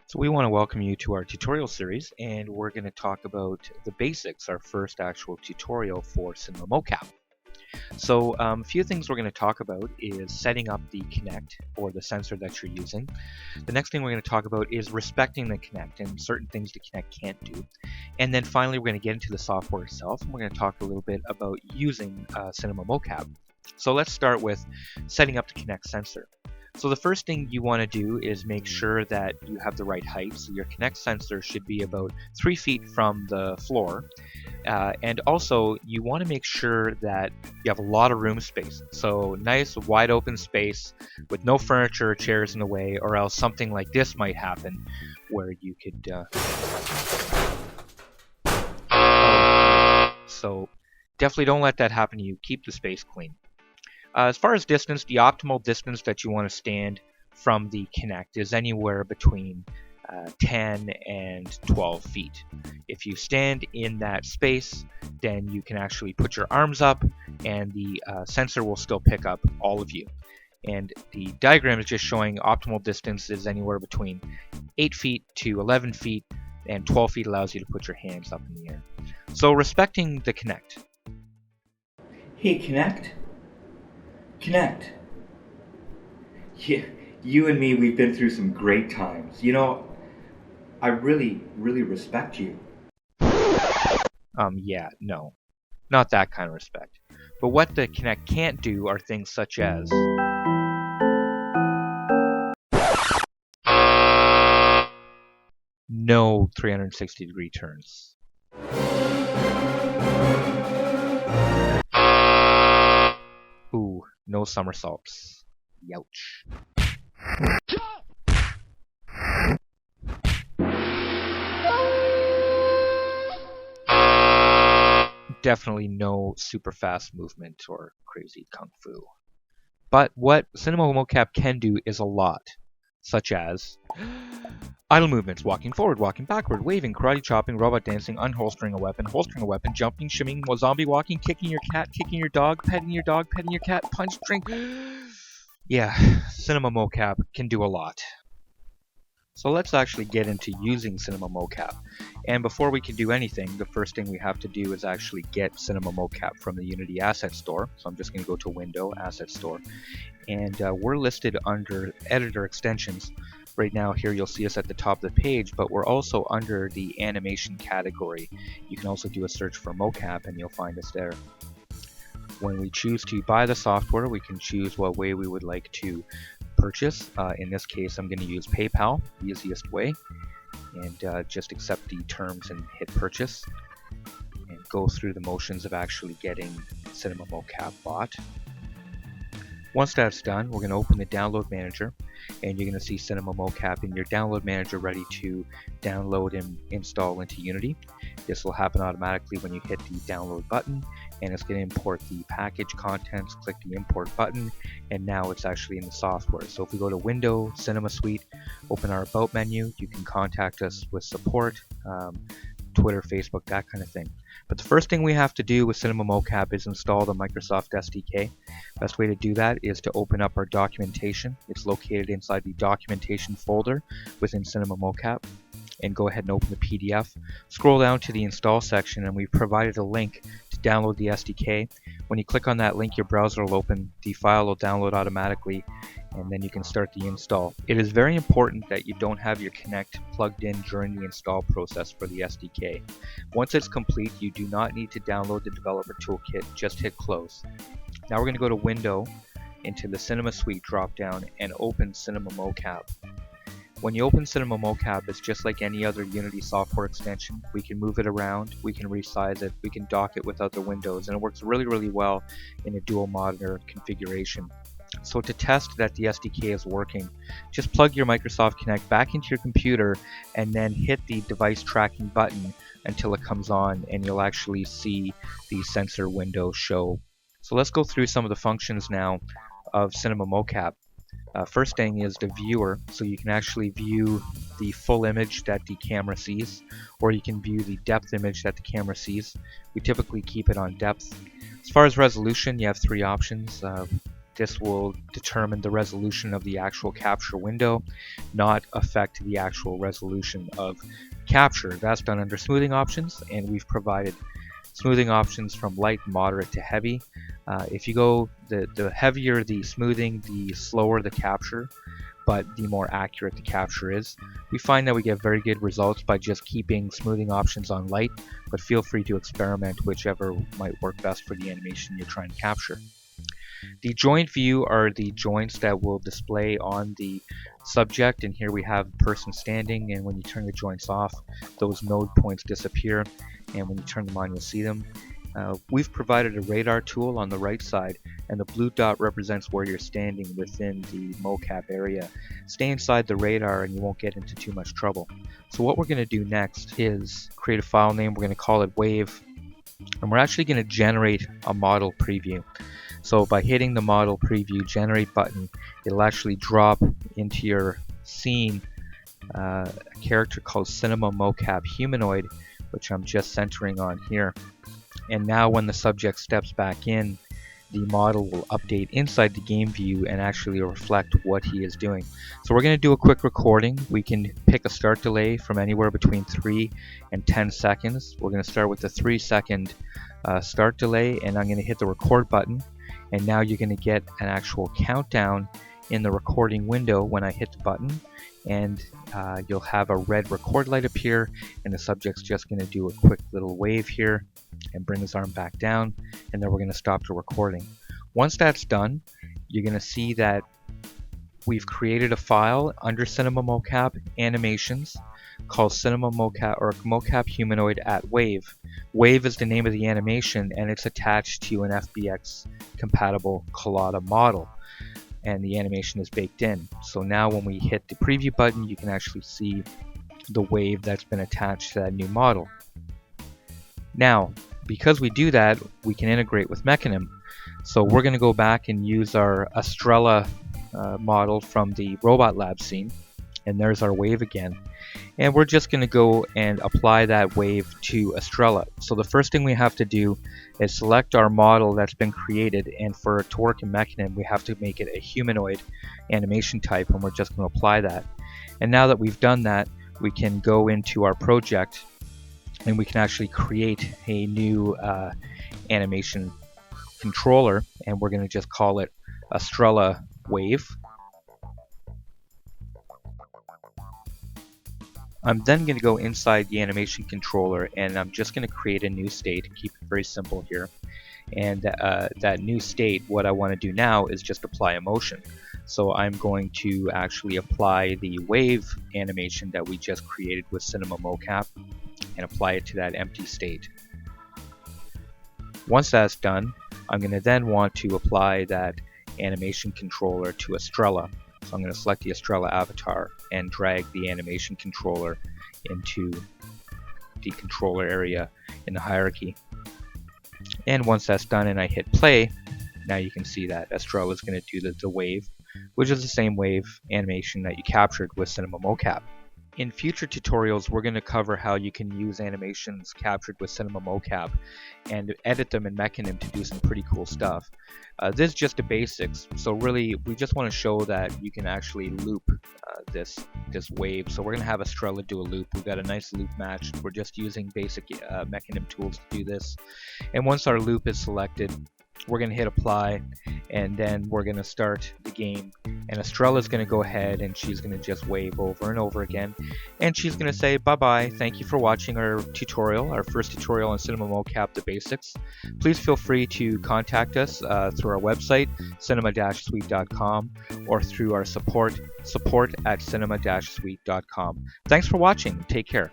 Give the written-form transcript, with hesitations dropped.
So we want to welcome you to our tutorial series, and we're going to talk about the basics, our first actual tutorial for Cinema Mocap. So a few things we're going to talk about is setting up the Kinect or the sensor that you're using. The next thing we're going to talk about is respecting the Kinect and certain things the Kinect can't do. And then finally we're going to get into the software itself, and we're going to talk a little bit about using Cinema Mocap. So let's start with setting up the Kinect sensor. So the first thing you want to do is make sure that you have the right height. So your Kinect sensor should be about 3 feet from the floor. And also you want to make sure that you have a lot of room space. So nice wide open space with no furniture or chairs in the way, or else something like this might happen where you could... So definitely don't let that happen to you. Keep the space clean. As far as distance, the optimal distance that you want to stand from the Kinect is anywhere between 10 and 12 feet. If you stand in that space, then you can actually put your arms up and the sensor will still pick up all of you. And the diagram is just showing optimal distance is anywhere between 8 feet to 11 feet, and 12 feet allows you to put your hands up in the air. So respecting the Kinect. Hey, Kinect? Kinect. Yeah, you and me, we've been through some great times. You know, I really respect you. Yeah, no. Not that kind of respect. But what the Kinect can't do are things such as... no 360-degree turns. Ooh, no somersaults. Youch. Definitely no super fast movement or crazy kung fu. But what Cinema Mocap can do is a lot, such as idle movements, walking forward, walking backward, waving, karate chopping, robot dancing, unholstering a weapon, holstering a weapon, jumping, shimmying, zombie walking, kicking your cat, kicking your dog, petting your cat, punch, drink. Yeah, Cinema Mocap can do a lot. So let's actually get into using Cinema Mocap. And before we can do anything, the first thing we have to do is actually get Cinema Mocap from the Unity Asset Store. So I'm just going to go to Window, Asset Store. And we're listed under Editor Extensions. Right now here you'll see us at the top of the page, but we're also under the Animation category. You can also do a search for Mocap and you'll find us there. When we choose to buy the software, we can choose what way we would like to purchase. In this case, I'm going to use PayPal, the easiest way, and just accept the terms and hit purchase, and go through the motions of actually getting Cinema Mocap bought. Once that's done, we're going to open the Download Manager, and you're going to see Cinema Mocap in your Download Manager ready to download and install into Unity. This will happen automatically when you hit the download button, and it's going to import the package contents. Click the import button, and now it's actually in the software. So if we go to Window, Cinema Suite, open our About menu, you can contact us with support, Twitter, Facebook, that kind of thing. But the first thing we have to do with Cinema Mocap is install the Microsoft SDK. Best way to do that is to open up our documentation. It's located inside the documentation folder within Cinema Mocap. And go ahead and open the PDF. Scroll down to the install section, and we've provided a link to download the SDK. When you click on that link, your browser will open, the file will download automatically, and then you can start the install. It is very important that you don't have your Kinect plugged in during the install process for the SDK. Once it's complete, you do not need to download the developer toolkit, just hit close. Now we're going to go to Window, into the Cinema Suite drop-down, and open Cinema Mocap. When you open Cinema Mocap, it's just like any other Unity software extension. We can move it around, we can resize it, we can dock it with other windows, and it works really well in a dual monitor configuration. So to test that the SDK is working, just plug your Microsoft Kinect back into your computer and then hit the device tracking button until it comes on, and you'll actually see the sensor window show. So let's go through some of the functions now of Cinema Mocap. First thing is the viewer, so you can actually view the full image that the camera sees, or you can view the depth image that the camera sees. We typically keep it on depth. As far as resolution, you have three options. This will determine the resolution of the actual capture window, not affect the actual resolution of capture. That's done under smoothing options, and we've provided smoothing options from light, moderate to heavy. If you go, the heavier the smoothing, the slower the capture, but the more accurate the capture is. We find that we get very good results by just keeping smoothing options on light, but feel free to experiment whichever might work best for the animation you're trying to capture. The joint view are the joints that will display on the subject, and here we have a person standing, and when you turn the joints off, those node points disappear, and when you turn them on, you'll see them. We've provided a radar tool on the right side, and the blue dot represents where you're standing within the mocap area. Stay inside the radar and you won't get into too much trouble. So what we're going to do next is create a file name. We're going to call it wave, and we're actually going to generate a model preview. So by hitting the model preview generate button, it'll actually drop into your scene a character called Cinema Mocap Humanoid, which I'm just centering on here. And now when the subject steps back in, the model will update inside the game view and actually reflect what he is doing. So we're going to do a quick recording. We can pick a start delay from anywhere between 3 and 10 seconds. We're going to start with the 3-second start delay, and I'm going to hit the record button. And now you're going to get an actual countdown in the recording window when I hit the button, and you'll have a red record light appear, and the subject's just going to do a quick little wave here and bring his arm back down, and then we're going to stop the recording. Once that's done, you're going to see that we've created a file under Cinema Mocap Animations called Cinema Mocap or Mocap Humanoid at Wave. Wave is the name of the animation, and it's attached to an FBX compatible Collada model, and the animation is baked in. So now when we hit the preview button, you can actually see the wave that's been attached to that new model. Now, because we do that, we can integrate with Mecanim. So we're going to go back and use our Estrella model from the Robot Lab scene, and there's our wave again. And we're just going to go and apply that wave to Estrella. So the first thing we have to do is select our model that's been created, and for it to work in Mecanim, we have to make it a humanoid animation type, and we're just going to apply that. And now that we've done that, we can go into our project and we can actually create a new animation controller, and we're going to just call it Estrella Wave. I'm then going to go inside the animation controller, and I'm just going to create a new state, keep it very simple here. And that new state, what I want to do now is just apply a motion. So I'm going to actually apply the wave animation that we just created with Cinema Mocap and apply it to that empty state. Once that's done, I'm going to then want to apply that animation controller to Estrella. So I'm going to select the Estrella avatar and drag the animation controller into the controller area in the hierarchy. And once that's done and I hit play, now you can see that Estrella is going to do the wave, which is the same wave animation that you captured with Cinema Mocap. In future tutorials, we're going to cover how you can use animations captured with Cinema Mocap and edit them in Mecanim to do some pretty cool stuff. This is just the basics, so really we just want to show that you can actually loop this wave. So we're going to have Estrella do a loop. We've got a nice loop match. We're just using basic Mecanim tools to do this. And once our loop is selected, we're going to hit apply, and then we're going to start the game, and Estrella is going to go ahead and she's going to just wave over and over again, and she's going to say bye bye, thank you for watching our tutorial, our first tutorial on Cinema Mocap, the basics. Please feel free to contact us through our website cinema-suite.com or through our support at cinema-suite.com. Thanks for watching. Take care.